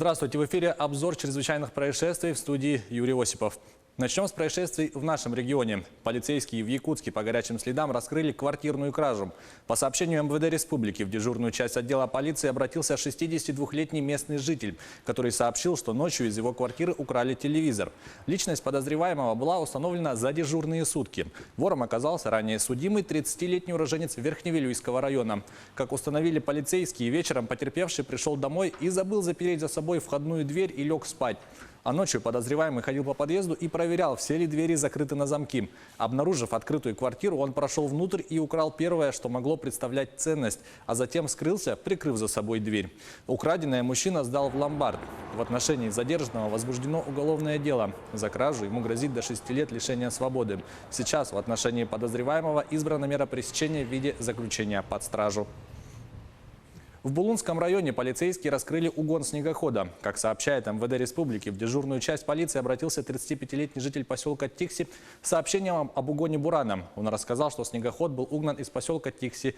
Здравствуйте, в эфире обзор чрезвычайных происшествий, в студии Юрий Осипов. Начнем с происшествий в нашем регионе. Полицейские в Якутске по горячим следам раскрыли квартирную кражу. По сообщению МВД Республики, в дежурную часть отдела полиции обратился 62-летний местный житель, который сообщил, что ночью из его квартиры украли телевизор. Личность подозреваемого была установлена за дежурные сутки. Вором оказался ранее судимый 30-летний уроженец Верхневилюйского района. Как установили полицейские, вечером потерпевший пришел домой и забыл запереть за собой входную дверь и лег спать. А ночью подозреваемый ходил по подъезду и проверял, все ли двери закрыты на замки. Обнаружив открытую квартиру, он прошел внутрь и украл первое, что могло представлять ценность, а затем скрылся, прикрыв за собой дверь. Украденное мужчина сдал в ломбард. В отношении задержанного возбуждено уголовное дело. За кражу ему грозит до 6 лет лишения свободы. Сейчас в отношении подозреваемого избрана мера пресечения в виде заключения под стражу. В Булунском районе полицейские раскрыли угон снегохода. Как сообщает МВД Республики, в дежурную часть полиции обратился 35-летний житель поселка Тикси с сообщением об угоне бурана. Он рассказал, что снегоход был угнан из поселка Тикси.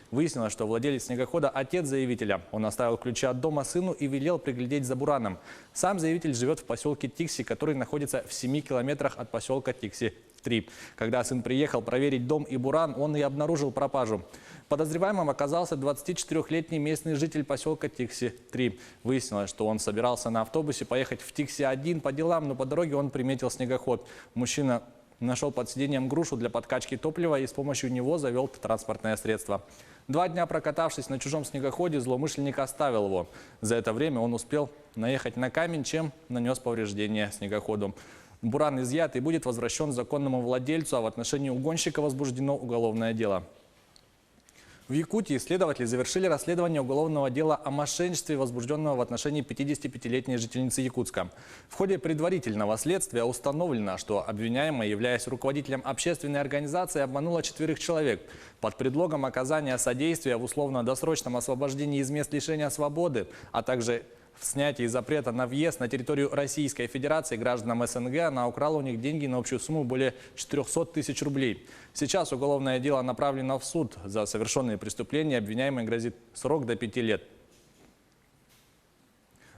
Выяснилось, что владелец снегохода – отец заявителя. Он оставил ключи от дома сыну и велел приглядеть за бураном. Сам заявитель живет в поселке Тикси, который находится в 7 километрах от поселка Тикси-3. Когда сын приехал проверить дом и буран, он и обнаружил пропажу. Подозреваемым оказался 24-летний местный житель поселка Тикси-3. Выяснилось, что он собирался на автобусе поехать в Тикси-1 по делам, но по дороге он приметил снегоход. Мужчина нашел под сиденьем грушу для подкачки топлива и с помощью него завел транспортное средство. 2 дня прокатавшись на чужом снегоходе, злоумышленник оставил его. За это время он успел наехать на камень, чем нанес повреждение снегоходу. Буран изъят и будет возвращен законному владельцу, а в отношении угонщика возбуждено уголовное дело. В Якутии следователи завершили расследование уголовного дела о мошенничестве, возбужденного в отношении 55-летней жительницы Якутска. В ходе предварительного следствия установлено, что обвиняемая, являясь руководителем общественной организации, обманула 4 человек. Под предлогом оказания содействия в условно-досрочном освобождении из мест лишения свободы, а также в снятии запрета на въезд на территорию Российской Федерации гражданам СНГ, она украла у них деньги на общую сумму более 400 тысяч рублей. Сейчас уголовное дело направлено в суд. За совершенные преступления обвиняемой грозит срок до 5 лет.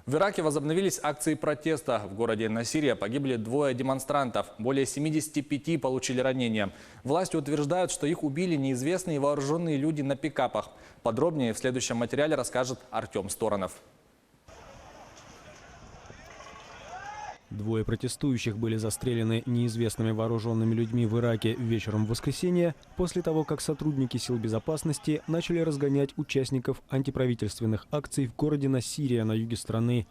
В Ираке возобновились акции протеста. В городе Насирия погибли 2 демонстрантов. Более 75 получили ранения. Власти утверждают, что их убили неизвестные вооруженные люди на пикапах. Подробнее в следующем материале расскажет Артем Сторонов. 2 протестующих были застрелены неизвестными вооруженными людьми в Ираке вечером в воскресенье, после того, как сотрудники сил безопасности начали разгонять участников антиправительственных акций в городе Насирия на юге страны.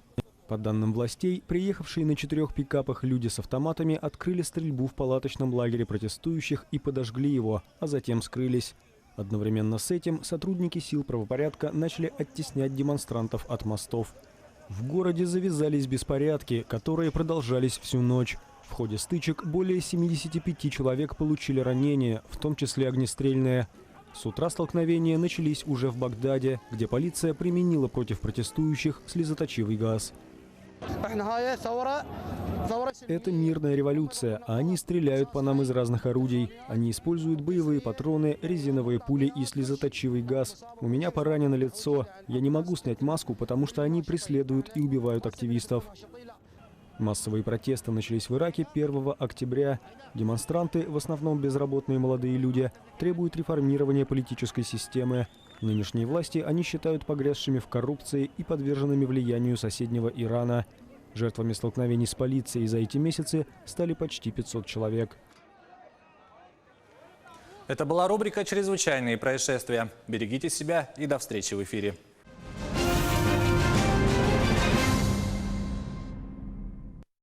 По данным властей, приехавшие на 4 пикапах люди с автоматами открыли стрельбу в палаточном лагере протестующих и подожгли его, а затем скрылись. Одновременно с этим сотрудники сил правопорядка начали оттеснять демонстрантов от мостов. В городе завязались беспорядки, которые продолжались всю ночь. В ходе стычек более 75 человек получили ранения, в том числе огнестрельные. С утра столкновения начались уже в Багдаде, где полиция применила против протестующих слезоточивый газ. Это мирная революция, а они стреляют по нам из разных орудий. Они используют боевые патроны, резиновые пули и слезоточивый газ. У меня поранено лицо. Я не могу снять маску, потому что они преследуют и убивают активистов. Массовые протесты начались в Ираке 1 октября. Демонстранты, в основном безработные молодые люди, требуют реформирования политической системы. Нынешние власти они считают погрязшими в коррупции и подверженными влиянию соседнего Ирана. Жертвами столкновений с полицией за эти месяцы стали почти 500 человек. Это была рубрика «Чрезвычайные происшествия». Берегите себя и до встречи в эфире.